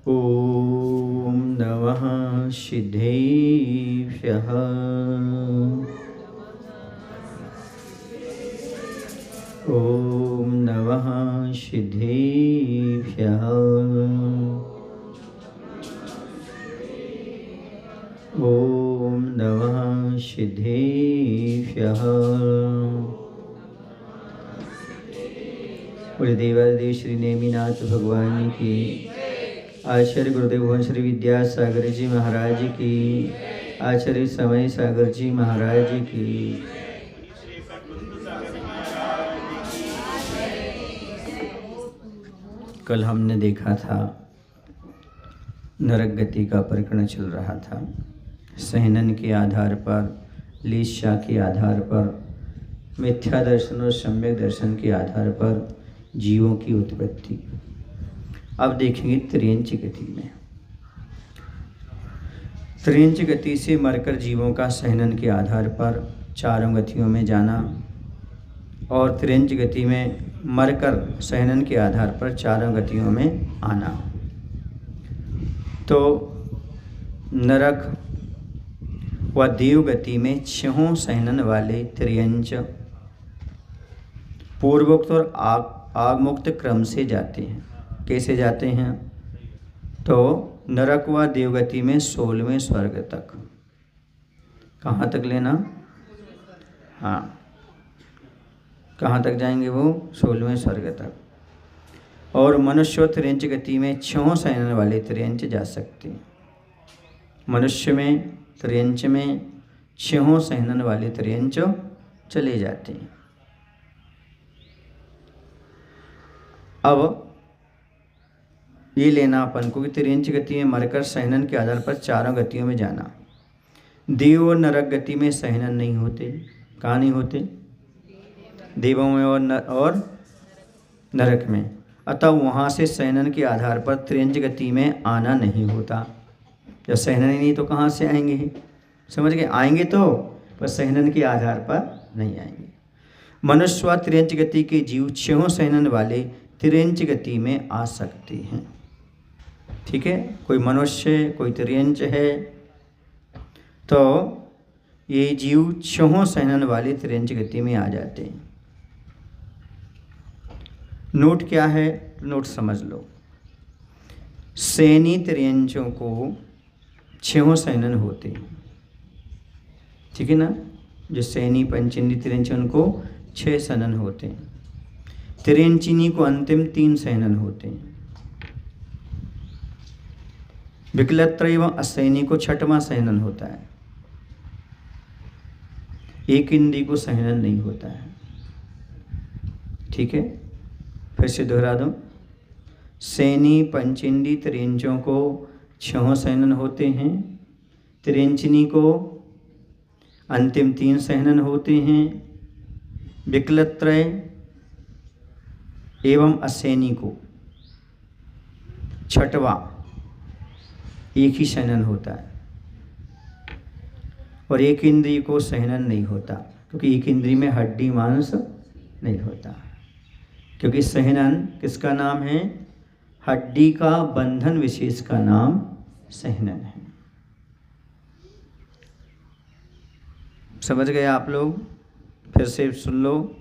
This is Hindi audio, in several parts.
ॐ नमः सिद्धेभ्यः। ॐ नमः सिद्धेभ्यः। ॐ नमः सिद्धेभ्यः। गुरुदेवादिदेव श्री नेमिनाथ भगवान की, आचार्य गुरुदेव भगवान श्री विद्यासागर जी महाराज की, आचार्य समय सागर जी महाराज की। कल हमने देखा था नरक गति का प्रकरण चल रहा था। सहनन के आधार पर, लीशा के आधार पर, मिथ्या दर्शन और सम्यक दर्शन के आधार पर जीवों की उत्पत्ति। अब देखेंगे त्रियंच गति में। त्रियंच गति से मरकर जीवों का सहनन के आधार पर चारों गतियों में जाना, और त्रियंच गति में मरकर सहनन के आधार पर चारों गतियों में आना। तो नरक व देव गति में छहों सहनन वाले त्रियंच पूर्वोक्त और आगमुक्त क्रम से जाते हैं। कैसे जाते हैं? तो नरक व देवगति में 16वें स्वर्ग तक। कहाँ तक लेना? हाँ, कहाँ तक जाएंगे वो? 16वें स्वर्ग तक। और मनुष्य त्रियंच गति में 6 सहनन वाले त्रियंच जा सकते हैं। मनुष्य में त्रियंच में 6 सहनन वाले त्रियंच चले जाते हैं। अब ये लेना अपन को कि त्रियंच गति में मरकर सहनन के आधार पर चारों गतियों में जाना। देव और नरक गति में सहनन नहीं होते। कहाँ नहीं होते? देवों में और नरक में। अतः वहाँ से सहनन के आधार पर त्रियंच गति में आना नहीं होता। जब सहनन ही नहीं तो कहाँ से आएंगे? समझ गए? आएंगे तो, पर सहनन के आधार पर नहीं आएंगे। मनुष्य व त्रियंच गति के जीव 6 सहनन वाले त्रियंच गति में आ सकते हैं। ठीक है? कोई मनुष्य, कोई त्रियंच है, तो ये जीव 6 सहनन वाले त्रियंच गति में आ जाते हैं। नोट क्या है? नोट समझ लो। सैनी त्रियंचों को 6 सहनन होते हैं। ठीक है ना? जो सैनी पंचेंद्री त्रियंच उनको 6 सहनन होते हैं। त्रियंचिनी को अंतिम 3 सहनन होते हैं। विकलत्र एवं असैनी को 6वां सहनन होता है। एक इंद्री को सहनन नहीं होता है। ठीक है? फिर से दोहरा दूं। सैनी पंचेंद्री त्रियंचों को 6 सहनन होते हैं। त्रियंचिनी को अंतिम 3 सहनन होते हैं। विकलत्रय एवं असैनी को 6वां एक ही सहनन होता है। और एक इंद्रिय को सहनन नहीं होता, क्योंकि एक इंद्रिय में हड्डी मांस नहीं होता। क्योंकि सहनन किसका नाम है? हड्डी का बंधन विशेष का नाम सहनन है। समझ गए आप लोग? फिर से सुन लो।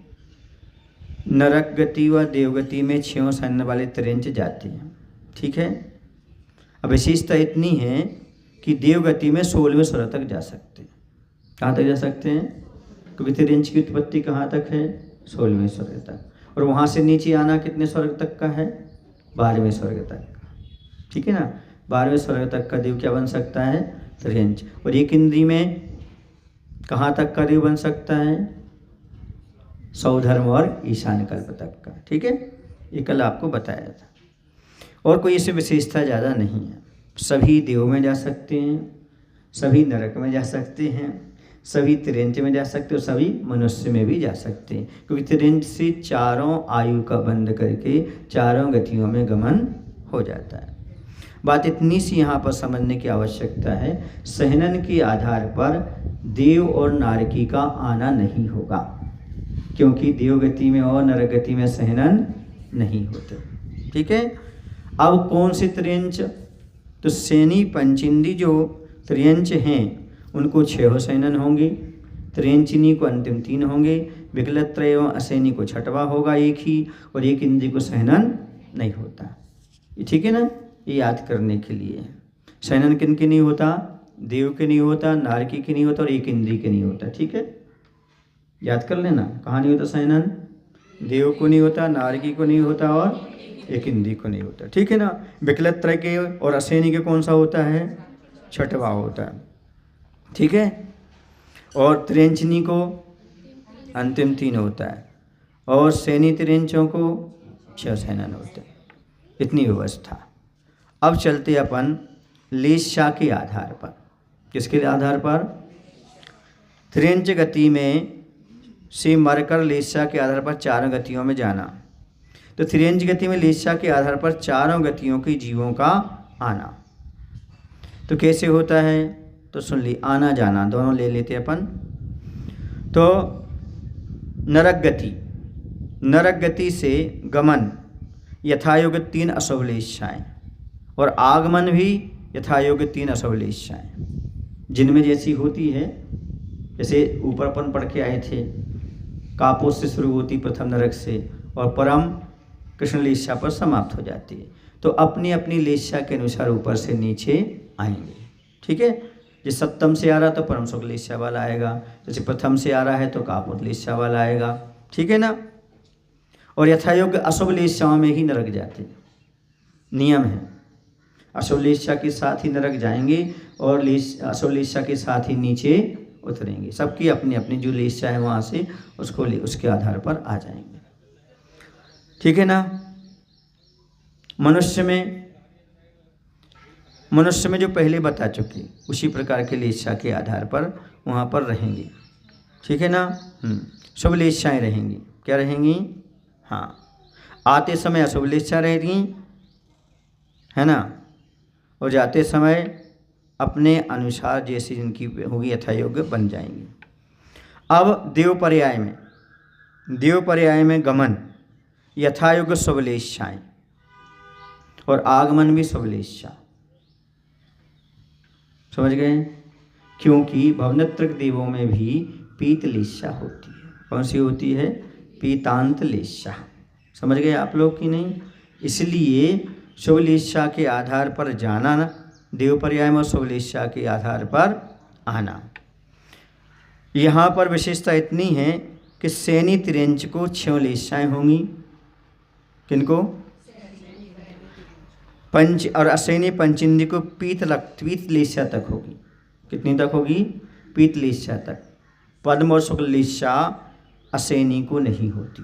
नरक गति व देवगति में 6 सहनन वाले त्रियंच जाते हैं। ठीक है? अब विशेषता इतनी है कि देवगति में 16वें स्वर्ग तक जा सकते हैं। कहाँ तक जा सकते हैं? क्योंकि त्रियंच की उत्पत्ति कहाँ तक है? 16वें स्वर्ग तक। और वहाँ से नीचे आना कितने स्वर्ग तक का है? 12वें स्वर्ग तक। ठीक है ना? 12वें स्वर्ग तक का देव क्या बन सकता है? त्रियंच। और एक इंद्री में कहाँ तक का देव बन सकता है? सौधर्म और ईशान कल्प तक का। ठीक है? ये कल आपको बताया था। और कोई इससे विशेषता ज़्यादा नहीं है। सभी देव में जा सकते हैं, सभी नरक में जा सकते हैं, सभी त्रियंच में जा सकते हैं, और सभी मनुष्य में भी जा सकते हैं। क्योंकि त्रियंच से चारों आयु का बंद करके चारों गतियों में गमन हो जाता है। बात इतनी सी यहाँ पर समझने की आवश्यकता है। सहनन के आधार पर देव और नारकी का आना नहीं होगा, क्योंकि देवगति में और नरगति में सहनन नहीं होते। ठीक है? अब कौन से त्रियंच तो सेनी पंचिंदी जो त्रियंच हैं उनको 6 सैनन होंगे, त्रियंचिनी को अंतिम 3 होंगे, विकलत्रय एवं असेनी को छठवा होगा 1 ही, और एक इंद्री को सैनन नहीं होता। ये ठीक है ना, ये याद करने के लिए। सैनन किन के नहीं होता? देव के नहीं होता, नारकी के नहीं होता और एक इंद्री के नहीं होता। ठीक है, याद कर लेना। कहाँ नहीं होता सैनन? देव को नहीं होता, नारकी को नहीं होता और एक इंद्री को नहीं होता। ठीक है ना। विकलत्रय के और असेनी के कौन सा होता है? छठवा होता है। ठीक है। और त्रियंचनी को अंतिम 3 होता है, और सैनी त्रियंचों को 6 सैनन होते हैं। इतनी व्यवस्था। अब चलते अपन लेशा के आधार पर। किसके आधार पर? त्रियंच गति में से मरकर लेशा के आधार पर 4 गतियों में जाना। तो त्रियंच गति में लेशा के आधार पर 4 गतियों के जीवों का आना। तो कैसे होता है? तो सुन ली, आना जाना दोनों ले लेते अपन। तो नरक गति, नरक गति से गमन यथायोग्य 3 अशुभ लेशाएँ, और आगमन भी यथायोग्य 3 अशुभ लेशाएँ, जिनमें जैसी होती है, जैसे ऊपर अपन पढ़ के आए थे, कापोस से शुरू होती प्रथम नरक से और परम कृष्ण लेशा पर समाप्त हो जाती है। तो अपनी अपनी लेशा के अनुसार ऊपर से नीचे आएंगे। ठीक है। जिस सप्तम से आ रहा तो परम शुक्ल लेशा वाला आएगा, जैसे प्रथम से आ रहा है तो कापोत लेशा वाला आएगा। ठीक है ना। और यथायोग्य अशुभ लेशाओं में ही नरक जाते, नियम है। अशुभ लेशा के साथ ही नरक जाएंगे और अशुभ लेशा के साथ ही नीचे उतरेंगे। सबकी अपनी अपनी जो लेशा है वहाँ से उसको उसके आधार पर आ जाएंगे। ठीक है ना। मनुष्य में जो पहले बता चुके उसी प्रकार के लेशा के आधार पर वहाँ पर रहेंगे। ठीक है ना। शुभ लेशाएँ रहेंगी। क्या रहेंगी? हाँ, आते समय अशुभ लेशा रहेगी, है ना, और जाते समय अपने अनुसार जैसी जिनकी होगी यथायोग्य बन जाएंगी। अब देव पर्याय में गमन यथायोग्य शुभ लेशाएँ और आगमन भी शुभ लेशा। समझ गए? क्योंकि भवनत्रक देवों में भी पीत लेशा होती है। कौन सी होती है? पीतांत लेशा। समझ गए आप लोग कि नहीं? इसलिए शुभ लेशा के आधार पर जाना ना, देव पर्याय में शुभ लेशा के आधार पर आना। यहाँ पर विशेषता इतनी है कि सैनी त्रियंच को 6 लेशाएँ होंगी। किनको? पंच और असैनी पंचिंदी को पीत लेशा तक होगी। कितनी तक होगी? पीत लेशा तक। पद्म और शुक्ल लेशा असैनी को नहीं होती।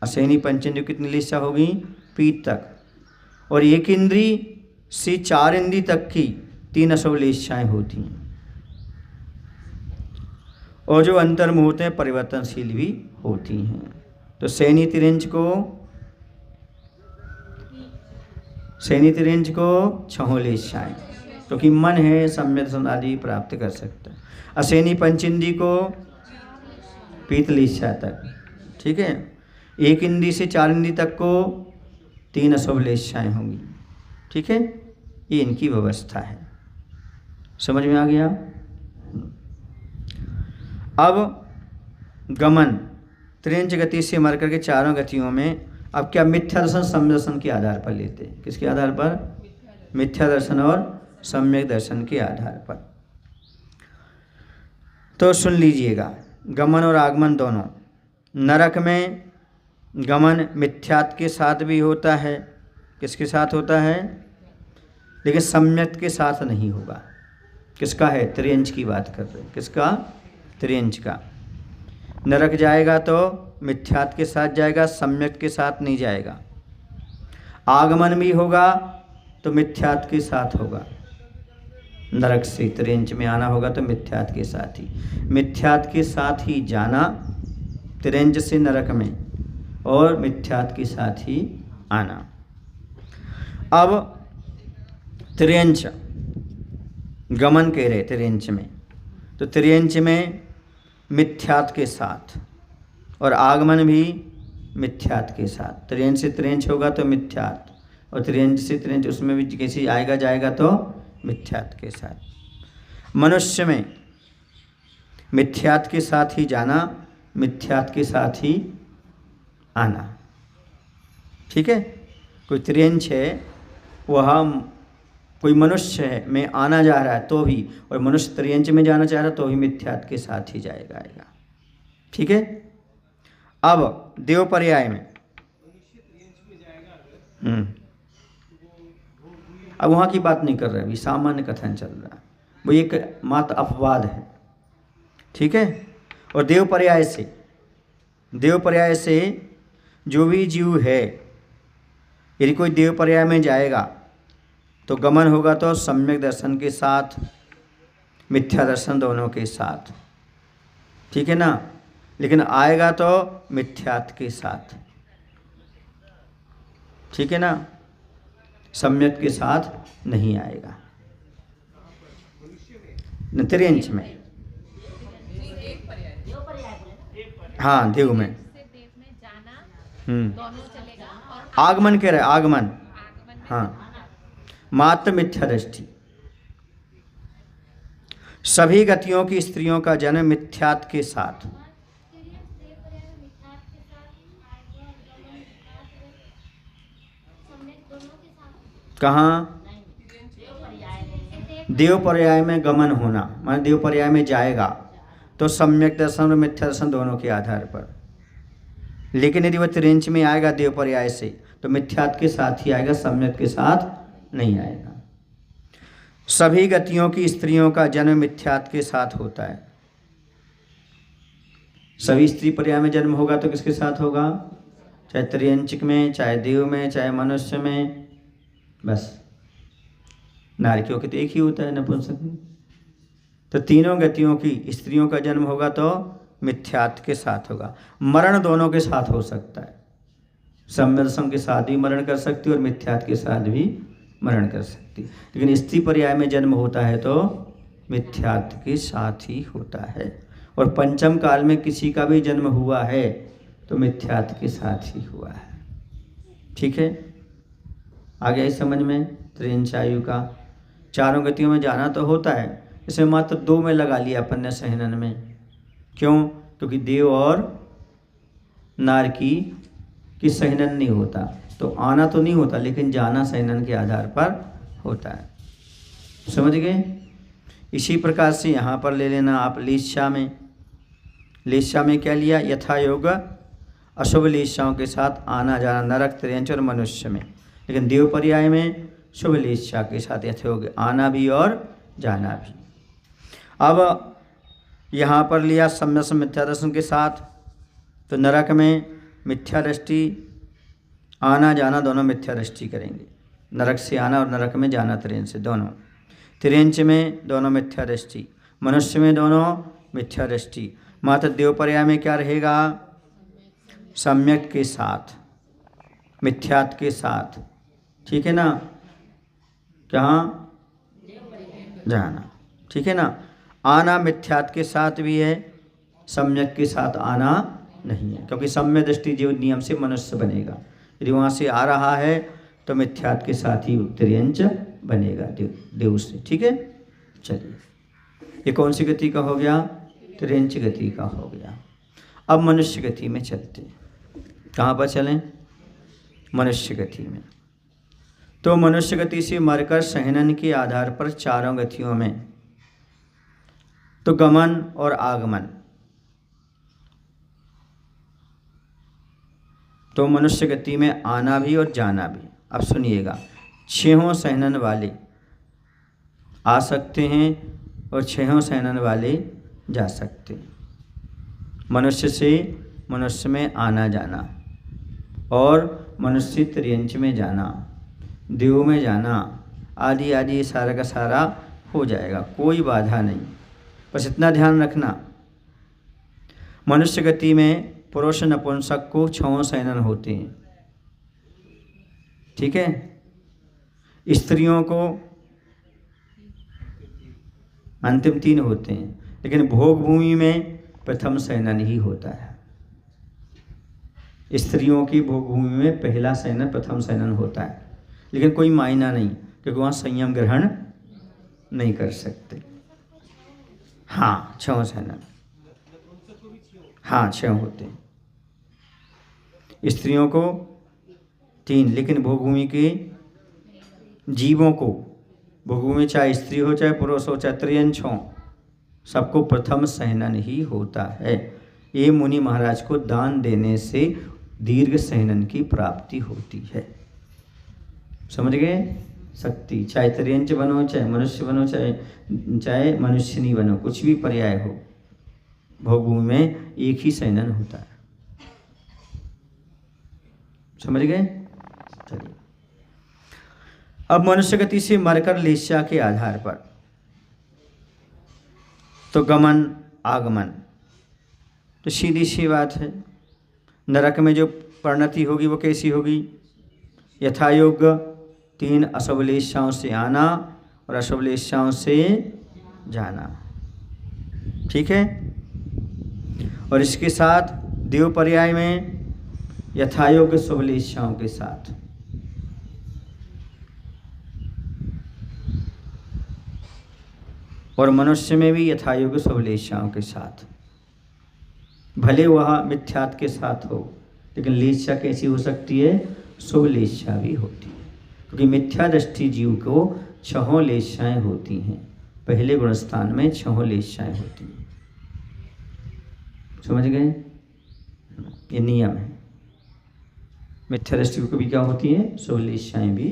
असैनी पंचिंदी कितनी लेशा होगी? पीत तक। और एक इंद्री से 4 इंद्री तक की 3 अशुभ लेशाएँ होती हैं, और जो अंतर्मुहूर्त हैं परिवर्तनशील भी होती हैं। तो सैनी त्रियंच को 6 लेशाएँ, क्योंकि मन है सम्यक दर्शन आदि प्राप्त कर सकता है। असैनी पंचिंदी को पीत लेशा तक। ठीक है। एक इंद्री से 4 इंद्री तक को 3 अशुभ लेशाएँ होंगी। ठीक है। ये इनकी व्यवस्था है। समझ में आ गया? अब गमन त्रियंच गति से मर करके 4 गतियों में अब क्या मिथ्या दर्शन सम्यक दर्शन के आधार पर लेते हैं। किसके आधार पर? मिथ्या दर्शन और सम्यक दर्शन के आधार पर। तो सुन लीजिएगा, गमन और आगमन दोनों। नरक में गमन मिथ्यात्व के साथ भी होता है। किसके साथ होता है? लेकिन सम्यक के साथ नहीं होगा। किसका है? त्रियंच की बात कर रहे हैं। किसका? त्रियंच का। नरक जाएगा तो मिथ्यात्व के साथ जाएगा, सम्यक के साथ नहीं जाएगा। आगमन भी होगा तो मिथ्यात्व के साथ होगा। नरक से त्रियंच में आना होगा तो मिथ्यात्व के साथ ही, मिथ्यात्व के साथ ही जाना त्रियंच से नरक में, और मिथ्यात्व के साथ ही आना। अब त्रियंच गमन कह रहे त्रियंच में, तो त्रियंच में मिथ्यात्व के साथ और आगमन भी मिथ्यात्व के साथ। त्रियंच से त्रियंच होगा तो मिथ्यात्व, और त्रियंच से त्रियंच उसमें भी कैसे आएगा जाएगा तो मिथ्यात् के साथ। मनुष्य में मिथ्यात् के साथ ही जाना, मिथ्यात् के साथ ही आना। ठीक है, कोई त्रियंच है, वह कोई मनुष्य है में आना जा रहा है तो भी, और मनुष्य त्रियंच में जाना चाह रहा है तो भी मिथ्यात् के साथ ही जाएगा आएगा। ठीक है। अब देव पर्याय में अब वहाँ की बात नहीं कर रहे, अभी सामान्य कथन चल रहा है, वो एक मात्र अपवाद है। ठीक है। और देव पर्याय से जो भी जीव है, यदि कोई देव पर्याय में जाएगा तो गमन होगा तो सम्यक दर्शन के साथ, मिथ्या दर्शन दोनों के साथ। ठीक है ना। लेकिन आएगा तो मिथ्यात् के साथ। ठीक है ना, सम्यक के साथ नहीं आएगा। त्रियंच में, हाँ देव में आगमन कह रहे, आगमन, हाँ मात्र मिथ्या दृष्टि। सभी गतियों की स्त्रियों का जन्म मिथ्यात् के साथ। कहाँ? देव पर्याय में गमन होना, माने देव पर्याय में जाएगा तो सम्यक दर्शन और मिथ्या दर्शन दोनों के आधार पर। लेकिन यदि वह त्रियंच में आएगा देव पर्याय से तो मिथ्यात् के साथ ही आएगा, सम्यक के साथ नहीं आएगा। सभी गतियों की स्त्रियों का जन्म मिथ्यात् के साथ होता है। सभी स्त्री पर्याय में जन्म होगा तो किसके साथ होगा? चाहे त्रियंचिक में, चाहे देव में, चाहे मनुष्य में, बस नारियों के तो एक ही होता है नपुंसक में। तो तीनों गतियों की स्त्रियों का जन्म होगा तो मिथ्यात् के साथ होगा। मरण दोनों के साथ हो सकता है, सम्यदर्शन के साथ भी मरण कर सकती है और मिथ्यात् के साथ भी मरण कर सकती है। लेकिन स्त्री पर्याय में जन्म होता है तो मिथ्यात् के साथ ही होता है। और पंचम काल में किसी का भी जन्म हुआ है तो मिथ्यात् के साथ ही हुआ है। ठीक है, आ गया इस समझ में? त्रियंच आयु का चारों गतियों में जाना तो होता है, इसे मात्र दो में लगा लिया अपन ने सहनन में। क्यों? क्योंकि देव और नारकी की सहनन नहीं होता, तो आना तो नहीं होता लेकिन जाना सहनन के आधार पर होता है। समझ गए? इसी प्रकार से यहाँ पर ले लेना आप लीस्या में। लीस्या में क्या लिया? यथा योग अशुभ लीस्याओं के साथ आना जाना, नरक, त्रियंच और मनुष्य में। लेकिन देव पर्याय में शुभ लीस्या के साथ यथायोग आना भी और जाना भी। अब यहाँ पर लिया सम्यक मिथ्या दर्शन के साथ, तो नरक में मिथ्या दृष्टि, आना जाना दोनों मिथ्या दृष्टि करेंगे। नरक से आना और नरक में जाना त्रियंच से दोनों। त्रियंच में दोनों मिथ्या दृष्टि, मनुष्य में दोनों मिथ्या दृष्टि। मात्र देव पर्याय में क्या रहेगा? सम्यक के साथ, मिथ्यात् के साथ। ठीक है ना? कहाँ? जाना। ठीक है ना? आना मिथ्यात् के साथ भी है, सम्यक के साथ आना नहीं है, क्योंकि सम्यक दृष्टि जीव नियम से मनुष्य बनेगा। यदि वहाँ से आ रहा है तो मिथ्यात् के साथ ही त्रियंच बनेगा देव से। ठीक है, चलिए ये कौन सी गति का हो गया? त्रियंच गति का हो गया। अब मनुष्य गति में चलते हैं। कहाँ पर चलें? मनुष्य गति में। तो मनुष्य गति से मरकर सहनन के आधार पर चारों गतियों में तो गमन और आगमन, तो मनुष्य गति में आना भी और जाना भी। अब सुनिएगा, छहों सहनन वाले आ सकते हैं और छहों सहनन वाले जा सकते हैं। मनुष्य से मनुष्य में आना जाना और मनुष्य त्रियंच में जाना, देव में जाना आदि आदि, ये सारा का सारा हो जाएगा, कोई बाधा नहीं। बस इतना ध्यान रखना, मनुष्य गति में पुरुष नपुंसक को छहों सहनन होते हैं। ठीक है? स्त्रियों को अंतिम 3 होते हैं, लेकिन भोग भूमि में प्रथम सहनन ही होता है। स्त्रियों की भोग भूमि में पहला सहनन, प्रथम सहनन होता है। लेकिन कोई मायना नहीं, क्योंकि वहाँ संयम ग्रहण नहीं कर सकते। हाँ, 6 सहनन, हाँ 6 होते हैं। स्त्रियों को 3, लेकिन भोगभूमि के जीवों को, भोगभूमि चाहे स्त्री हो चाहे पुरुष हो चाहे त्रियंच हो, सबको प्रथम सहनन ही होता है। ये मुनि महाराज को दान देने से दीर्घ सहनन की प्राप्ति होती है। समझ गए? शक्ति, चाहे त्रियंच बनो चाहे मनुष्य बनो चाहे मनुष्य नहीं बनो, कुछ भी पर्याय हो, भोगभूमि में एक ही सहनन होता है। समझ गए? चलिए, अब मनुष्य गति से मरकर लेस्या के आधार पर तो गमन आगमन तो सीधी सी बात है। नरक में जो परिणति होगी वो कैसी होगी? यथायोग 3 अशुभ लेस्याओं से आना और अशुभ लेस्याओं से जाना। ठीक है? और इसके साथ देव पर्याय में यथायोग शुभ लेस्याओं के साथ, और मनुष्य में भी यथायोग शुभ लेस्याओं के साथ। भले वह मिथ्यात्व के साथ हो, लेकिन लेस्या कैसी हो सकती है? शुभ लेस्या भी होती है, क्योंकि मिथ्या दृष्टि जीव को 6 लेस्याएं होती हैं। पहले गुणस्थान में 6 लेस्याएं होती हैं। समझ गए? ये नियम है। मिथ्या दृष्टि को भी क्या होती है? शुभ लेस्याएं भी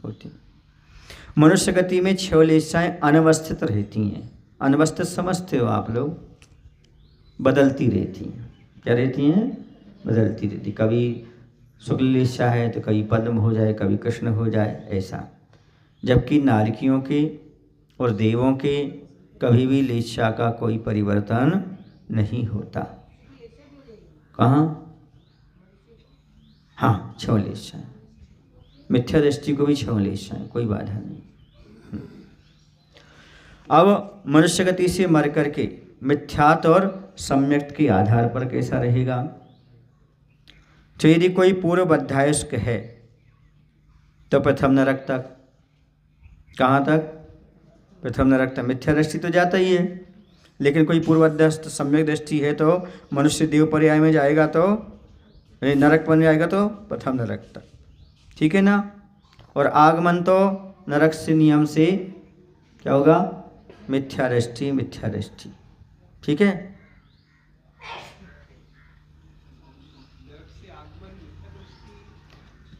होती हैं। मनुष्य गति में 6 लेस्याएं अनवस्थित रहती हैं। अनवस्थित समझते हो आप लोग? बदलती रहती हैं। क्या रहती हैं? बदलती रहती। कभी शुक्ल लेस्या है तो कभी पद्म हो जाए, कभी कृष्ण हो जाए, ऐसा। जबकि नारकियों के और देवों के कभी भी लेस्या का कोई परिवर्तन नहीं होता। कहाँ? हाँ, 6 लेस्याएं। मिथ्या दृष्टि को भी 6 लेस्याएं, कोई बाधा नहीं। अब मनुष्य गति से मर करके मिथ्यात्व और सम्यक्त के आधार पर कैसा रहेगा? तो यदि कोई पूर्व बद्धायुष्क है तो प्रथम नरक तक। कहाँ तक? प्रथम नरक तक। मिथ्या दृष्टि तो जाता ही है, लेकिन कोई पूर्वदस्त सम्यक दृष्टि है तो मनुष्य देव पर्याय में जाएगा, तो नरक बन जाएगा, तो प्रथम नरक तक। ठीक है ना? और आगमन तो नरक से नियम से क्या होगा? मिथ्या दृष्टि, मिथ्या दृष्टि। ठीक है?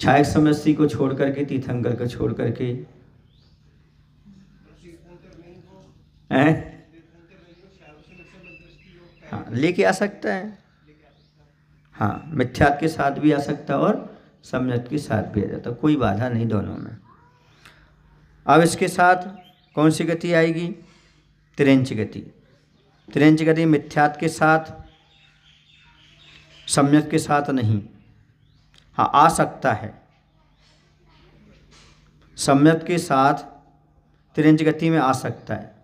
छायक समस्या को छोड़ करके, तीर्थंकर को छोड़ करके, हाँ लेके आ सकता है। हाँ, मिथ्यात्व के साथ भी आ सकता है और सम्यक के साथ भी आ जाता, कोई बाधा नहीं दोनों में। अब इसके साथ कौन सी गति आएगी? त्रियंच गति। त्रियंच गति मिथ्यात्व के साथ, सम्यक के साथ नहीं। हाँ, आ सकता है। सम्यक के साथ त्रियंच गति में आ सकता है।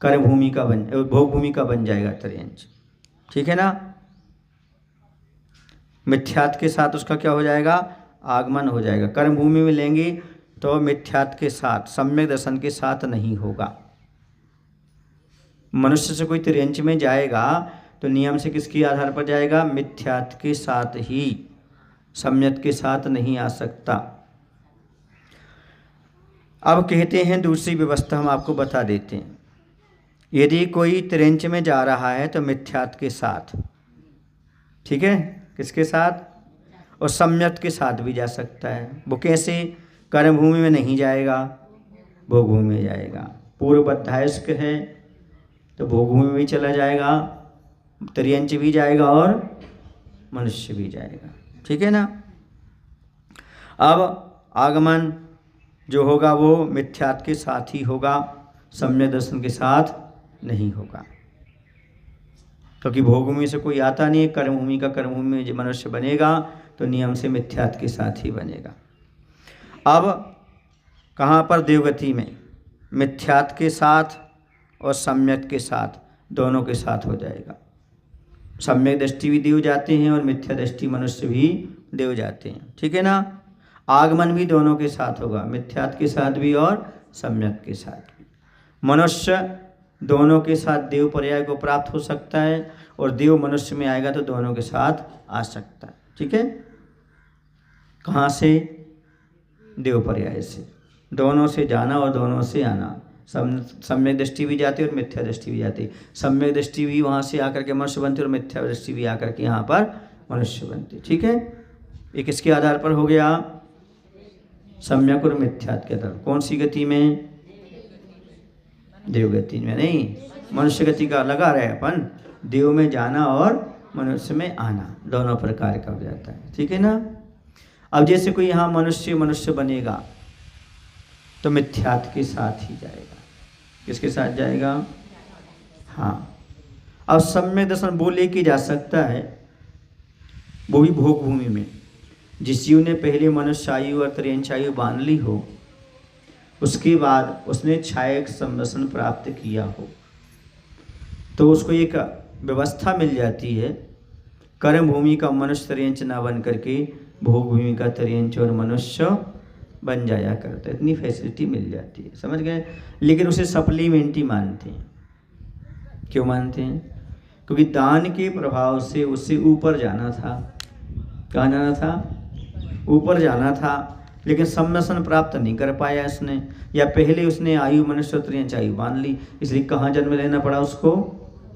कर्मभूमि का भोगभूमि का बन जाएगा त्रियंच। ठीक है ना? मिथ्यात्व के साथ उसका क्या हो जाएगा? आगमन हो जाएगा। कर्मभूमि में लेंगे तो मिथ्यात्व के साथ, सम्यक दर्शन के साथ नहीं होगा। मनुष्य से कोई त्रियंच में जाएगा तो नियम से किसके आधार पर जाएगा? मिथ्यात्व के साथ ही, सम्यक के साथ नहीं आ सकता। अब कहते हैं दूसरी व्यवस्था हम आपको बता देते हैं। यदि कोई त्रियंच में जा रहा है तो मिथ्यात्व के साथ, ठीक है, किसके साथ? और सम्यक के साथ भी जा सकता है। वो कैसे? कर्मभूमि में नहीं जाएगा, भोगभूमि में जाएगा। पूर्व बद्धायुष्क है तो भोगभूमि में भी चला जाएगा, त्रियंच भी जाएगा और मनुष्य भी जाएगा। ठीक है ना? अब आगमन जो होगा वो मिथ्यात्व के साथ ही होगा, सम्यक दर्शन के साथ नहीं होगा, क्योंकि भोगभूमि से कोई आता नहीं है। कर्मभूमि का कर्मभूमि में मनुष्य बनेगा तो नियम से मिथ्यात्व के साथ ही बनेगा। अब कहाँ पर? देवगति में मिथ्यात्व के साथ और सम्यक के साथ, दोनों के साथ हो जाएगा। सम्यक दृष्टि भी देव जाते हैं और मिथ्या दृष्टि मनुष्य भी देव जाते हैं। ठीक है ना? आगमन भी दोनों के साथ होगा, मिथ्यात्व के साथ भी और सम्यक के साथ भी। मनुष्य दोनों के साथ देव पर्याय को प्राप्त हो सकता है, और देव मनुष्य में आएगा तो दोनों के साथ आ सकता है। ठीक है, कहाँ से? देव पर्याय से, दोनों से जाना और दोनों से आना। सम्यक दृष्टि भी जाती है और मिथ्या दृष्टि भी जाती है। सम्यक दृष्टि भी वहाँ से आकर के मनुष्य बनती है और मिथ्या दृष्टि भी आकर के यहाँ पर मनुष्य बनती है। ठीक है, ये किसके आधार पर हो गया? सम्यक और मिथ्यात्व के आधार। कौन सी गति में? देव गति में नहीं, मनुष्य गति का लगा रहे अपन। देव में जाना और मनुष्य में आना दोनों प्रकार का हो जाता है। ठीक है ना। अब जैसे कोई यहाँ मनुष्य बनेगा तो मिथ्यात्व के साथ ही जाएगा। किसके साथ जाएगा? हाँ। अब सम्यक दर्शन वो लेके जा सकता है, वो भी भोग भूमि में। जिस जीव ने पहले मनुष्य आयु और त्रियंच आयु बांध ली हो, उसके बाद उसने छायक संवसन प्राप्त किया हो, तो उसको एक व्यवस्था मिल जाती है, कर्म भूमि का मनुष्य त्रियंच ना बन करके भोग भूमि का त्रियंच और मनुष्य बन जाया करता है। इतनी फैसिलिटी मिल जाती है, समझ गए। लेकिन उसे सप्लीमेंट्री मानते हैं। क्यों मानते हैं? क्योंकि दान के प्रभाव से उसे ऊपर जाना था। कहाँ जाना था? ऊपर जाना था, लेकिन संवसन प्राप्त नहीं कर पाया इसने, या पहले उसने आयु मनुष्य त्रियंच आयु बांध ली, इसलिए कहाँ जन्म लेना पड़ा उसको?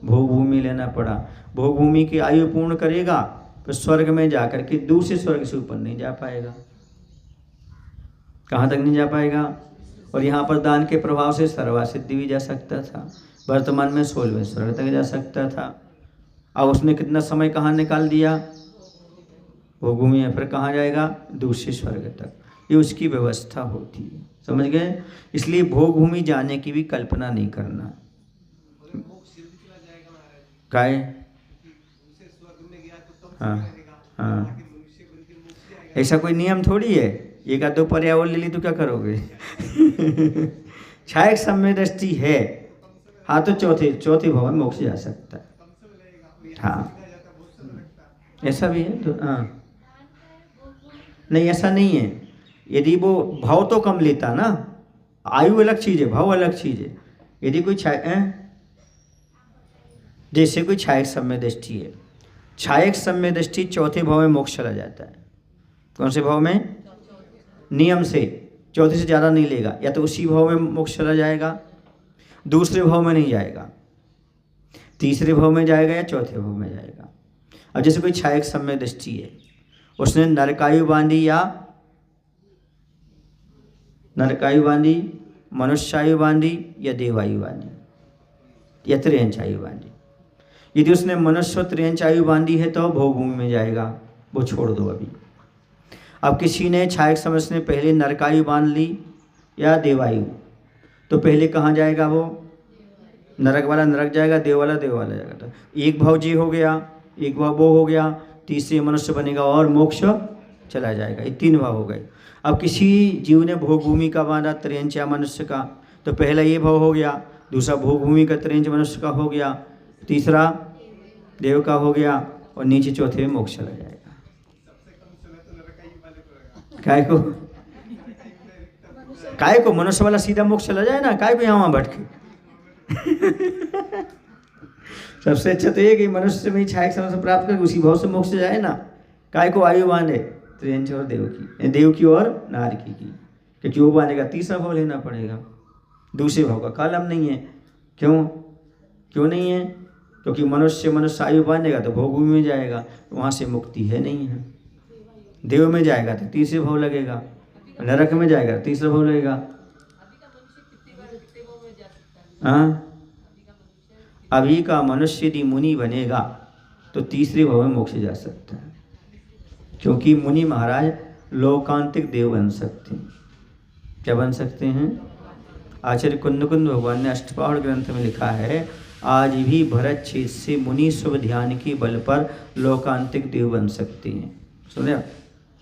भोग भूमि लेना पड़ा। भोग भूमि की आयु पूर्ण करेगा तो स्वर्ग में जाकर के दूसरे स्वर्ग से ऊपर नहीं जा पाएगा। कहाँ तक नहीं जा पाएगा? और यहाँ पर दान के प्रभाव से सर्वा सिद्धि भी जा सकता था। वर्तमान में 16वें स्वर्ग तक जा सकता था। अब उसने कितना समय कहाँ निकाल दिया? भोग भूमि में। फिर कहाँ जाएगा? दूसरे स्वर्ग तक। ये उसकी व्यवस्था होती है, समझ गए। इसलिए भोग भूमि जाने की भी कल्पना नहीं करना। काय? हाँ हाँ, ऐसा कोई नियम थोड़ी है। एक आध दो पर्यावरण ले ली तो क्या करोगे? छायक सम्यक दृष्टि है, हाँ, तो चौथे भाव में मोक्ष जा सकता है। हाँ, ऐसा भी है तो हाँ, नहीं ऐसा नहीं है। यदि वो भाव तो कम लेता ना, आयु अलग चीज़ है, भाव अलग चीज़ है। यदि कोई जैसे कोई छायक सम्यक दृष्टि है, छायक सम्यक दृष्टि चौथे भाव में मोक्ष चला जाता है। कौन से भाव में? नियम से चौथे से ज़्यादा नहीं लेगा, या तो उसी भाव में मोक्ष चला जाएगा, दूसरे भाव में नहीं जाएगा, तीसरे भाव में जाएगा या चौथे भाव में जाएगा। अब जैसे कोई छायक सम्यक दृष्टि है, उसने नरकायु बांधी या नरकायु बांधी, मनुष्यायु बांधी या देवायु बांधी या त्रियंच आयु बांधी। यदि उसने मनुष्य त्रियंच आयु बांधी है तो भोग भूमि में जाएगा, वो छोड़ दो अभी। अब किसी ने छायक समझ ने पहले नरकायु बांध ली या देवायु, तो पहले कहाँ जाएगा? वो नरक वाला नरक जाएगा, देव वाला जाएगा। तो एक भाव जी हो गया, एक भाव वो हो गया, तीसरे मनुष्य बनेगा और मोक्ष चला जाएगा। ये 3 भाव हो गए। अब किसी जीव ने भोग भूमि का बांधा त्रियंच या मनुष्य का, तो पहला ये भाव हो गया, दूसरा भोग भूमि का त्रियंच मनुष्य का हो गया, तीसरा देव का हो गया, और नीचे चौथे में मोक्ष चला जाएगा। काय को मनुष्य वाला सीधा मोक्ष चला जाए ना, काय को यहाँ भटके। सबसे अच्छा तो ये कि मनुष्य में छायक समझ प्राप्त करके उसी भाव से मोक्ष जाए ना। काय को आयु बांधे त्रियंच और देव की और नारकी की, क्योंकि वो बांधेगा तीसरा भाव लेना पड़ेगा, दूसरे भाव का कालम नहीं है। क्यों नहीं है? क्योंकि मनुष्य आयु बांधेगा तो भोग भूमि में जाएगा, वहाँ से मुक्ति है नहीं है। देव में जाएगा तो तीसरे भाव लगेगा, नरक में जाएगा तीसरा भाव लगेगा। हाँ, अभी का मनुष्य यदि मुनि बनेगा तो तीसरे भाव में मोक्ष जा सकता है, क्योंकि मुनि महाराज लोकांतिक देव बन सकते हैं। क्या बन सकते हैं? आचार्य कुंद भगवान ने अष्टपहड़ ग्रंथ में लिखा है, आज भी भरत छेद से मुनि शुभ ध्यान के बल पर लोकांतिक देव बन सकते हैं। सुने,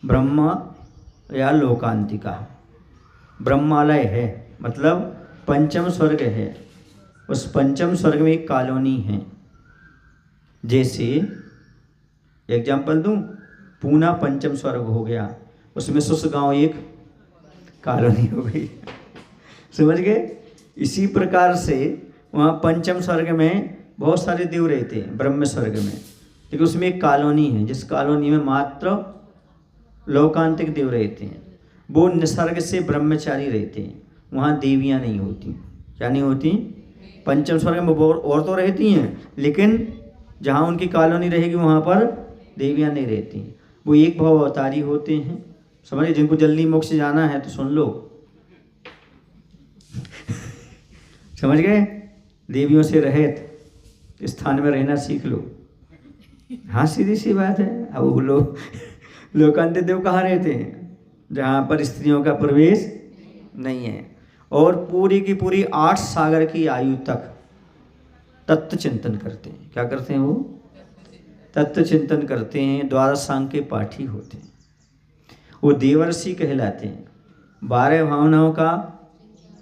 ब्रह्म या लोकांतिका, ब्रह्मालय है मतलब पंचम स्वर्ग है, उस पंचम स्वर्ग में एक कॉलोनी है। जैसे एग्जाम्पल दूं, पूना पंचम स्वर्ग हो गया, उसमें सुसगांव एक कॉलोनी हो गई। समझ गए? इसी प्रकार से वहाँ पंचम स्वर्ग में बहुत सारे देव रहते हैं, ब्रह्म स्वर्ग में, लेकिन उसमें एक कॉलोनी है जिस कॉलोनी में मात्र लोकांतिक देव रहते हैं। वो निसर्ग से ब्रह्मचारी रहते हैं, वहाँ देवियाँ नहीं होती। क्या नहीं होती? पंचम स्वर्ग में और तो रहती हैं, लेकिन जहाँ उनकी कॉलोनी रहेगी वहाँ पर देवियाँ नहीं रहती हैं। वो एक भाव अवतारी होते हैं। समझिए, जिनको जल्दी मोक्ष जाना है तो सुन लो। समझ गए? देवियों से रहित स्थान में रहना सीख लो। हाँ, सीधी सी बात है। अब वो लोकांतिक देव कहाँ रहते हैं? जहाँ पर स्त्रियों का प्रवेश नहीं है, और पूरी की पूरी 8 सागर की आयु तक तत्व चिंतन करते हैं। क्या करते हैं? वो तत्व चिंतन करते हैं, द्वादशांग के पाठी होते हैं। वो देवर्षि कहलाते हैं, 12 भावनाओं का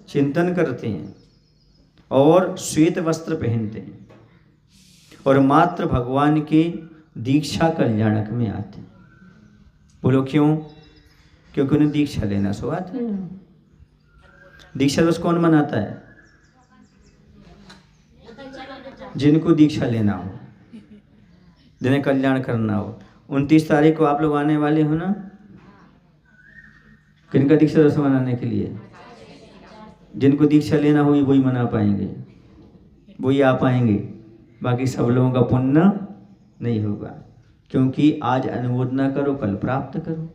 चिंतन करते हैं और श्वेत वस्त्र पहनते हैं, और मात्र भगवान की दीक्षा कल्याणक में आते हैं। बोलो क्यों? क्योंकि उन्हें दीक्षा लेना सो आता है। दीक्षा दिवस कौन मनाता है? जिनको दीक्षा लेना हो, जिन्हें कल्याण करना हो। 29 तारीख को आप लोग आने वाले हो ना? किनका दीक्षा दिवस मनाने के लिए? जिनको दीक्षा लेना होगी वही मना पाएंगे, वही आ पाएंगे, बाकी सब लोगों का पुण्य नहीं होगा। क्योंकि आज अनुमोदना करो, कल प्राप्त करो।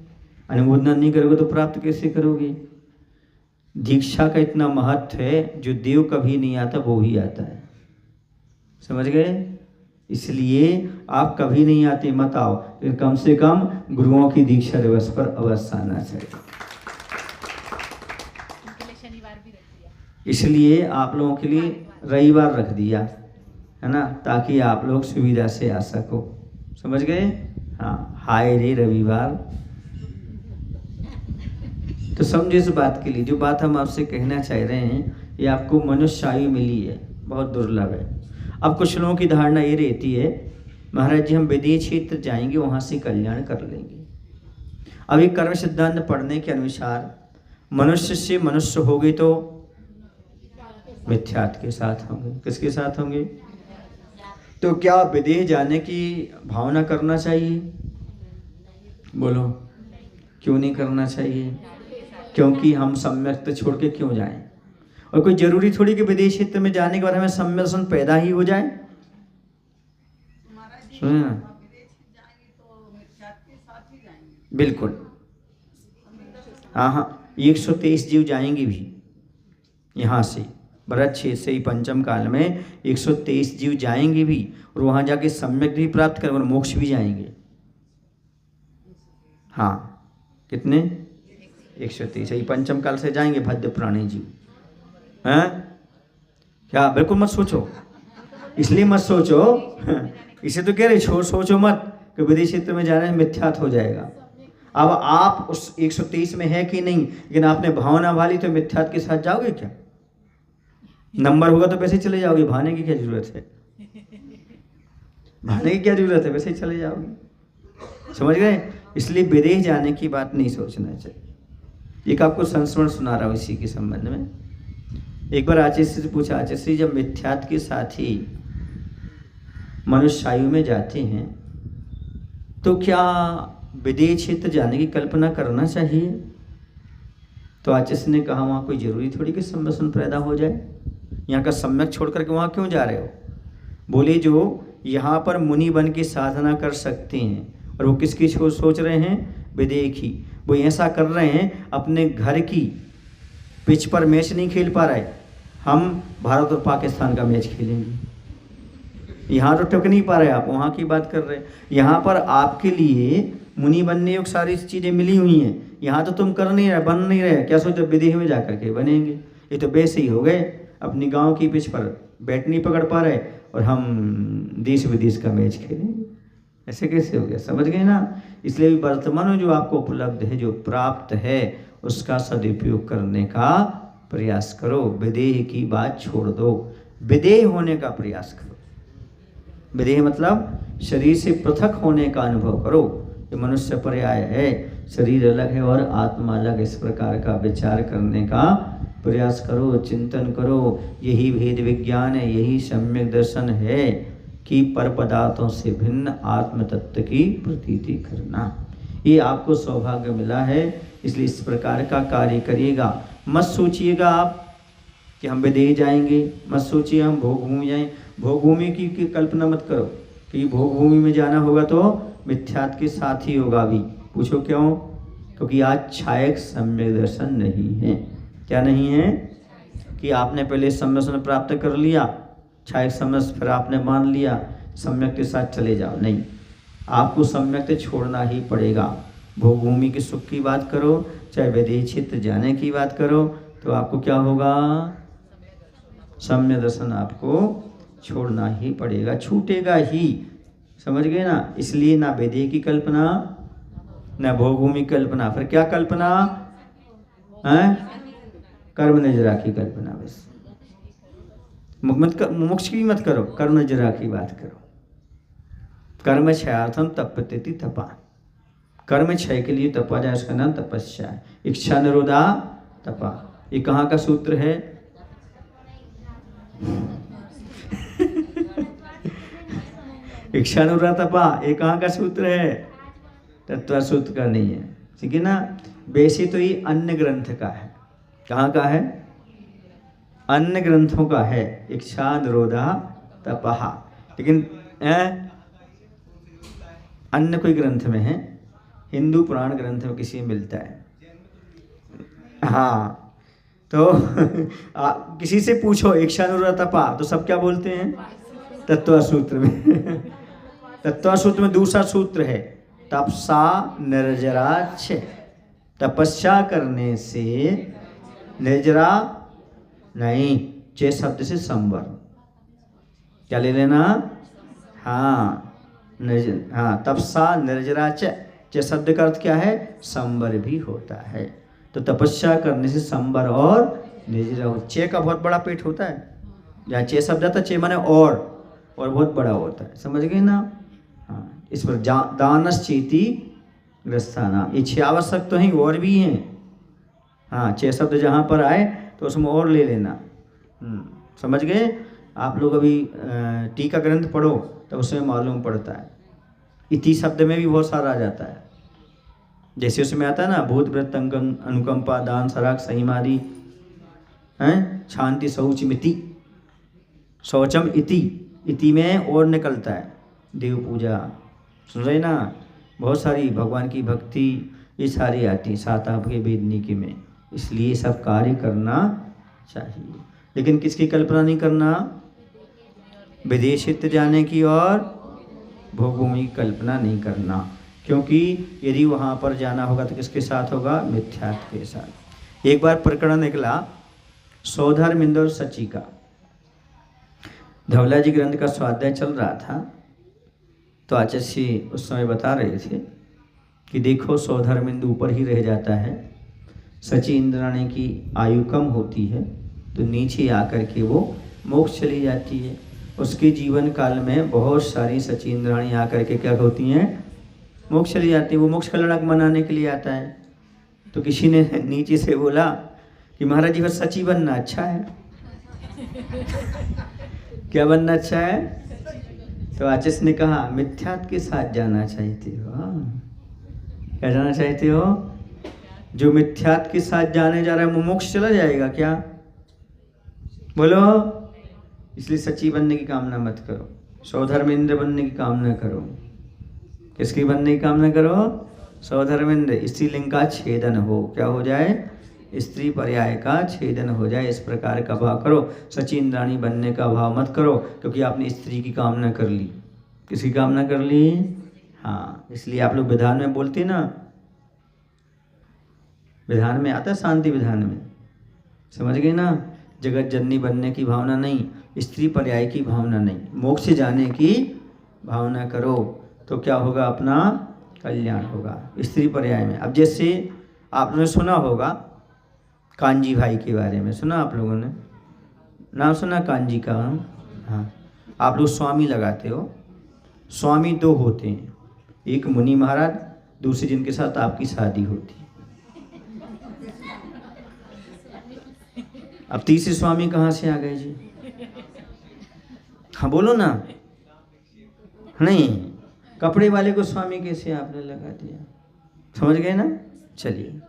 अनुमोदना नहीं करोगे तो प्राप्त कैसे करोगे? दीक्षा का इतना महत्व है, जो देव कभी नहीं आता वो ही आता है। समझ गए? इसलिए आप कभी नहीं आते मत आओ, लेकिन कम से कम गुरुओं की दीक्षा दिवस पर अवश्य आना चाहिए। इसलिए आप लोगों के लिए रविवार रख दिया है ना, ताकि आप लोग सुविधा से आ सको। समझ गए? हाँ, हाय रे रविवार। तो समझे इस बात के लिए। जो बात हम आपसे कहना चाह रहे हैं, ये आपको मनुष्य आयु मिली है, बहुत दुर्लभ है। अब कुछ लोगों की धारणा ये रहती है, महाराज जी हम विदेश क्षेत्र जाएंगे, वहाँ से कल्याण कर लेंगे। अभी कर्म सिद्धांत पढ़ने के अनुसार मनुष्य से मनुष्य हो गए तो मिथ्यात्व के साथ होंगे। किसके साथ होंगे? तो क्या विदेश जाने की भावना करना चाहिए? बोलो, क्यों नहीं करना चाहिए? क्योंकि हम सम्यक छोड़ के क्यों जाएं? और कोई जरूरी थोड़ी कि विदेश क्षेत्र में जाने के बाद हमें सम्यक दर्शन पैदा ही हो जाए। सुने ना? बिल्कुल। हाँ, 123 जीव जाएंगे भी यहाँ से, भरत क्षेत्र से ही पंचम काल में 123 जीव जाएंगे भी, और वहाँ जाके सम्यक भी प्राप्त करेंगे और मोक्ष भी जाएंगे। हाँ, कितने? 123 ही पंचम काल से जाएंगे भद्र प्राणी जीव। हैं? क्या? बिल्कुल मत सोचो, इसलिए मत सोचो, इसे तो कह रहे सोचो मत कि विदेश क्षेत्र में जाने में मिथ्यात्व हो जाएगा। अब आप उस 123 में है कि नहीं, लेकिन आपने भावना वाली तो मिथ्यात्व के साथ जाओगे क्या? नंबर होगा तो वैसे ही चले जाओगे, भाने की क्या जरूरत है? भाने की क्या जरूरत है, वैसे ही चले जाओगे। समझ गए? इसलिए विदेश जाने की बात नहीं सोचना चाहिए। एक आपको संस्मरण सुना रहा हूँ इसी के संबंध में। एक बार आचार्य से पूछा, आचार्य जब मिथ्यात्व के साथ ही मनुष्य आयु में जाते हैं तो क्या विदेश क्षेत्र जाने की कल्पना करना चाहिए? तो आचार्य ने कहा, वहाँ कोई जरूरी थोड़ी कि संबंध पैदा हो जाए, यहाँ का सम्यक छोड़ करके वहाँ क्यों जा रहे हो? बोले, जो यहाँ पर मुनि बन के साधना कर सकते हैं, और वो किसकी सोच रहे हैं? विदेह की। वो ऐसा कर रहे हैं, अपने घर की पिच पर मैच नहीं खेल पा रहे, हम भारत और पाकिस्तान का मैच खेलेंगे। यहाँ तो टक नहीं पा रहे, आप वहाँ की बात कर रहे हैं। यहाँ पर आपके लिए मुनि बनने योग्य सारी चीज़ें मिली हुई हैं, यहाँ तो तुम कर नहीं रहे, बन नहीं रहे। क्या सोचो विदेह में जाकर के बनेंगे? ये तो वैसे ही हो गए, अपनी गांव की पिच पर बैट नहीं पकड़ पा रहे और हम देश विदेश का मैच खेलेंगे। ऐसे कैसे हो गया? समझ गए ना? इसलिए वर्तमान में जो आपको उपलब्ध है, जो प्राप्त है, उसका सदुपयोग करने का प्रयास करो। विदेह की बात छोड़ दो, विदेह होने का प्रयास करो। विदेह मतलब शरीर से पृथक होने का अनुभव करो। ये मनुष्य पर्याय है, शरीर अलग है और आत्मा अलग, इस प्रकार का विचार करने का प्रयास करो, चिंतन करो। यही भेद विज्ञान है, यही सम्यक दर्शन है कि पर पदार्थों से भिन्न आत्म तत्व की प्रतीति करना। ये आपको सौभाग्य मिला है, इसलिए इस प्रकार का कार्य करिएगा। मत सोचिएगा आप कि हम विदेह जाएंगे, मत सोचिए हम भोग भूमि जाएं। भोग भूमि की कल्पना मत करो कि भोग भूमि में जाना होगा तो मिथ्यात्व के साथ ही होगा। अभी पूछो क्यों? क्योंकि आज छायक सम्यक दर्शन नहीं है। क्या नहीं है? कि आपने पहले सम्यक दर्शन प्राप्त कर लिया, छायक सम्यक, फिर आपने मान लिया सम्यक के साथ चले जाओ। नहीं, आपको सम्यक छोड़ना ही पड़ेगा। भोग भूमि के सुख की बात करो, चाहे विदेह क्षेत्र जाने की बात करो, तो आपको क्या होगा? सम्यक दर्शन आपको छोड़ना ही पड़ेगा, छूटेगा ही। समझ गए ना? इसलिए ना विदेह की कल्पना, ना भोग भूमि की कल्पना, फिर क्या कल्पना है? कर्म नजरा की कल्पना। बस मोक्ष की मत करो, कर्म नजरा की बात करो। कर्म क्षयार्थम तपत्यति तपा, कर्म क्षय के लिए तपा जाए, उसका नाम तपस्या है। इच्छा निरोधा तपा, ये कहाँ का सूत्र है? इच्छा निरोधा तपा, ये कहाँ का सूत्र है? तत्व सूत्र का नहीं है, ठीक है ना? वैसे तो ये अन्य ग्रंथ का है। कहाँ का है? अन्य ग्रंथों का है, इच्छा निरोधा तपहा। लेकिन अन्य कोई ग्रंथ में है, हिंदू पुराण ग्रंथ में किसी में मिलता है। हाँ, तो किसी से पूछो इच्छा निरोधा तपा, तो सब क्या बोलते हैं? तत्व सूत्र में। तत्व सूत्र में दूसरा सूत्र है, तपसा निर्जराच्छ, तपस्या करने से निर्जरा नहीं, चे शब्द से संवर, क्या ले लेना? हाँ, हाँ, तपसा निर्जराच्छ, चे शब्द का अर्थ क्या है? संवर भी होता है। तो तपस्या करने से संवर और निर्जरा हो। चे का बहुत बड़ा पेट होता है, जहाँ चे शब्द आता है, चे माने और बहुत बड़ा होता है। समझ गए ना? हाँ, इस पर दानस चेती ग्रस्थाना, ये 6 आवश्यक तो हैं, और भी हैं। हाँ, 6 शब्द जहाँ पर आए तो उसमें और ले लेना। समझ गए? आप लोग अभी टीका ग्रंथ पढ़ो तो उसमें मालूम पड़ता है। इति शब्द में भी बहुत सारा आ जाता है, जैसे उसमें आता है ना, भूत व्रत अनुकंपा दान सराग संयमादि हैं, शांति शौच मिति, शौचम इति में और निकलता है देव पूजा। सुन रहे ना? बहुत सारी भगवान की भक्ति, ये सारी आती है 7 आपके वेदनीति में। इसलिए सब कार्य करना चाहिए, लेकिन किसकी कल्पना नहीं करना? विदेशित जाने की और भोग भूमि की कल्पना नहीं करना, क्योंकि यदि वहाँ पर जाना होगा तो किसके साथ होगा? मिथ्यात्व के साथ। एक बार प्रकरण निकला सौधर्मिंद और सची का। धवला जी ग्रंथ का स्वाध्याय चल रहा था, तो आचार्य उस समय बता रहे थे कि देखो सौधर्मिंद ऊपर ही रह जाता है, सची इंद्राणी की आयु कम होती है तो नीचे आकर के वो मोक्ष चली जाती है। उसके जीवन काल में बहुत सारी सची इंद्राणी आकर के क्या होती हैं? मोक्ष चली जाती है। वो मोक्ष का लड़क मनाने के लिए आता है, तो किसी ने नीचे से बोला कि महाराज जी बस सची बनना अच्छा है। क्या बनना अच्छा है? तो आचार्य ने कहा मिथ्यात्व के साथ जाना चाहते हो? क्या जाना चाहते हो? जो मिथ्यात्व के साथ जाने जा रहा है वो मोक्ष चला जाएगा क्या? बोलो। इसलिए सची बनने की कामना मत करो, सौधर्मेंद्र बनने की कामना करो। किसकी बनने की कामना करो? सौधर्मेंद्र, स्त्रीलिंग का छेदन हो, क्या हो जाए? स्त्री पर्याय का छेदन हो जाए, इस प्रकार का भाव करो। सची इंद्राणी बनने का भाव मत करो, क्योंकि आपने स्त्री की कामना कर ली। किसकी कामना कर ली? हाँ, इसलिए आप लोग विधान में बोलते ना, विधान में आता है, शांति विधान में, समझ गए ना? जगत जननी बनने की भावना नहीं, स्त्री पर्याय की भावना नहीं, मोक्ष जाने की भावना करो, तो क्या होगा? अपना कल्याण होगा स्त्री पर्याय में। अब जैसे आपने सुना होगा कांजी भाई के बारे में, सुना आप लोगों ने? नाम सुना कांजी का? हाँ, आप लोग स्वामी लगाते हो। स्वामी 2 होते हैं, एक मुनि महाराज दूसरे जिनके साथ आपकी शादी होती। अब तीसरे स्वामी कहाँ से आ गए जी? हाँ बोलो ना। नहीं, कपड़े वाले को स्वामी कैसे आपने लगा दिया? समझ गए ना? चलिए,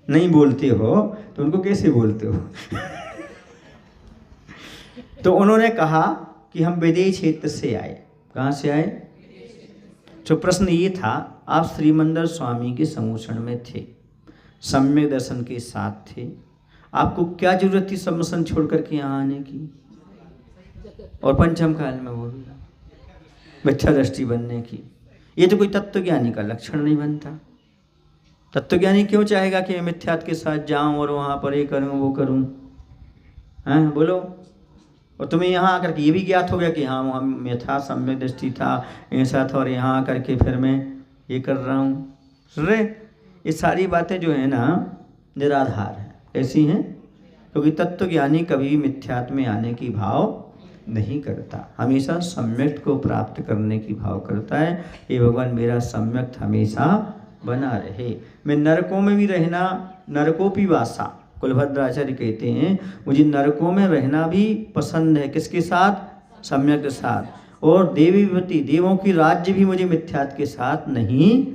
नहीं बोलते हो तो उनको कैसे बोलते हो? तो उन्होंने कहा कि हम विदेश क्षेत्र से आए। कहाँ से आए? तो प्रश्न ये था, आप श्रीमंदर स्वामी के समूषण में थे, सम्यक दर्शन के साथ थे, आपको क्या जरूरत थी समूषण छोड़ करके यहाँ आने की और पंचम काल में वो भी मिथ्या दृष्टि बनने की? ये तो कोई तत्वज्ञानी का लक्षण नहीं बनता। तत्वज्ञानी क्यों चाहेगा कि मैं मिथ्यात्व के साथ जाऊं और वहां पर ये करूं वो करूं? हैं बोलो। और तुम्हें यहाँ आकर के ये भी ज्ञात हो गया कि हाँ वहाँ मैं था, सम्यक दृष्टि था, ऐसा था, और यहाँ आकर के फिर मैं ये कर रहा हूँ। सुन रहे? ये सारी बातें जो है ना निराधार है। ऐसी हैं क्योंकि तत्वज्ञानी कभी मिथ्यात्व में आने की भाव नहीं करता, हमेशा सम्यक को प्राप्त करने की भाव करता है। ये भगवान मेरा सम्यक हमेशा बना रहे। मैं नरकों में भी रहना, नरकोपि वासा, कुलभद्राचार्य कहते हैं मुझे नरकों में रहना भी पसंद है। किसके साथ? सम्यक के साथ। और देवीवती, देवों की राज्य भी मुझे मिथ्यात्व के साथ नहीं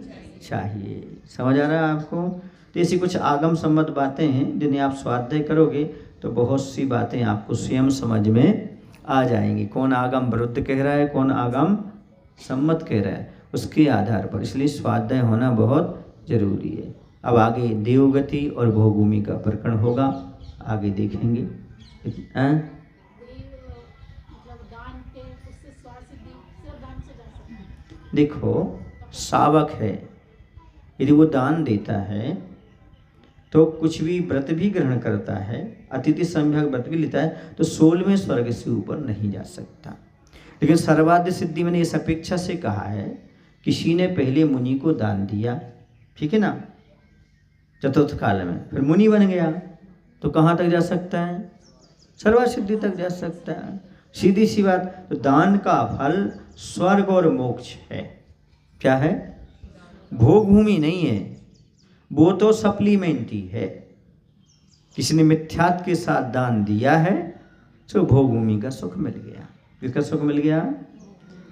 चाहिए। समझ आ रहा है आपको? तो ऐसी कुछ आगम सम्मत बातें हैं जिन्हें आप स्वाध्याय करोगे तो बहुत सी बातें आपको स्वयं समझ में आ जाएंगी। कौन आगम विरुद्ध कह रहा है, कौन आगम सम्मत कह रहा है, उसके आधार पर। इसलिए स्वाध्याय होना बहुत जरूरी है। अब आगे देवगति और भोगभूमि का प्रकरण होगा, आगे देखेंगे। देखो, सावक है, यदि वो दान देता है तो कुछ भी व्रत भी ग्रहण करता है, अतिथि सम्यक व्रत भी लेता है, तो 16वें स्वर्ग से ऊपर नहीं जा सकता। लेकिन सर्वाद्य सिद्धि मैंने इस अपेक्षा से कहा है, किसी ने पहले मुनि को दान दिया, ठीक है ना, चतुर्थ काल में, फिर मुनि बन गया, तो कहाँ तक जा सकता है? सर्वाद्य सिद्धि तक जा सकता है। सीधी सी बात। तो दान का फल स्वर्ग और मोक्ष है। क्या है? भोग भूमि नहीं है, वो तो सप्लीमेंट्री है। किसी ने मिथ्यात्व के साथ दान दिया है तो भोग भूमि का सुख मिल गया। किसका सुख मिल गया?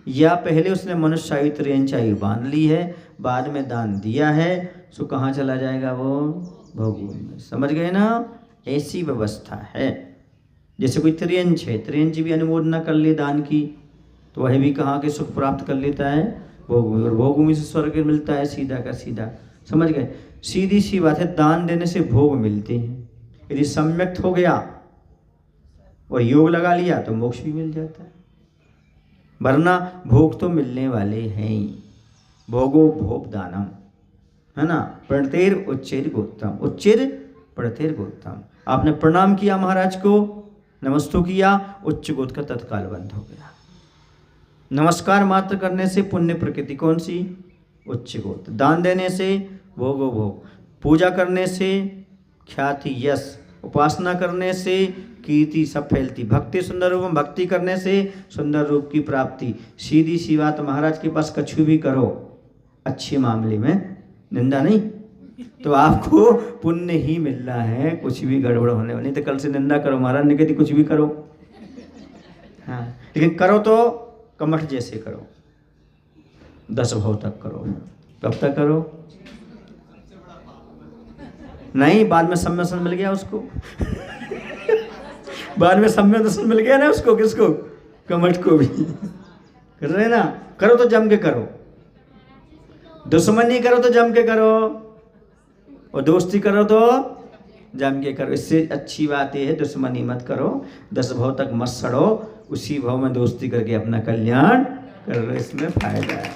या पहले उसने मनुष्य आयु त्रियंच आयु बांध ली है, बाद में दान दिया है, सो कहाँ चला जाएगा वो? भोग भूमि में। समझ गए ना? ऐसी व्यवस्था है। जैसे कोई त्रियंच है, त्रियंच भी अनुमोदना कर ले दान की तो वह भी कहाँ के सुख प्राप्त कर लेता है? भोग भूमि। और भोग भूमि से स्वर्ग मिलता है सीधा का सीधा। समझ गए? सीधी सी बात है, दान देने से भोग मिलते हैं। यदि सम्यक हो गया और योग लगा लिया तो मोक्ष भी मिल जाता है, वरना भोग तो मिलने वाले हैं ही। भोगो भोग दानम, है ना? प्रणतेर उच्चेर गोत्तम, उच्चेर प्रणतेर गोत्तम। आपने प्रणाम किया महाराज को, नमस्तु किया, उच्च गोत्र का तत्काल बंद हो गया। नमस्कार मात्र करने से पुण्य प्रकृति कौन सी? उच्च गोत्र। दान देने से भोगो भोग, पूजा करने से ख्याति यश, उपासना करने से कीर्ति सब फैलती, भक्ति सुंदर रूप में भक्ति करने से सुंदर रूप की प्राप्ति। सीधी सी बात, महाराज के पास कछु भी करो अच्छे मामले में, निंदा नहीं, तो आपको पुण्य ही मिल रहा है, कुछ भी गड़बड़ होने वाली। तो कल से निंदा करो, महाराज ने कहती कुछ भी करो, हाँ, लेकिन करो तो कमठ जैसे करो, 10 भाव तक करो। कब तक करो? नहीं, बाद में सम्यक दर्शन मिल गया उसको बाद में सम्यक दर्शन मिल गया ना उसको। किसको? कमठ को भी। कर रहे ना? करो तो जम के करो, दुश्मनी करो तो जम के करो, और दोस्ती करो तो जम के करो। इससे अच्छी बात यह है, दुश्मनी मत करो, 10 भाव तक मत सड़ो, उसी भाव में दोस्ती करके अपना कल्याण कर लो, इसमें फायदा है।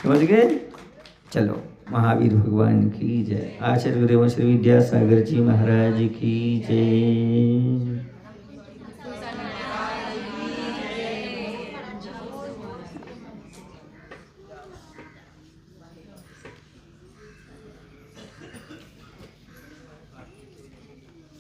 समझ गए? चलो, महावीर भगवान की जय। आचार्य गुरुदेव श्री विद्यासागर जी महाराज की जय।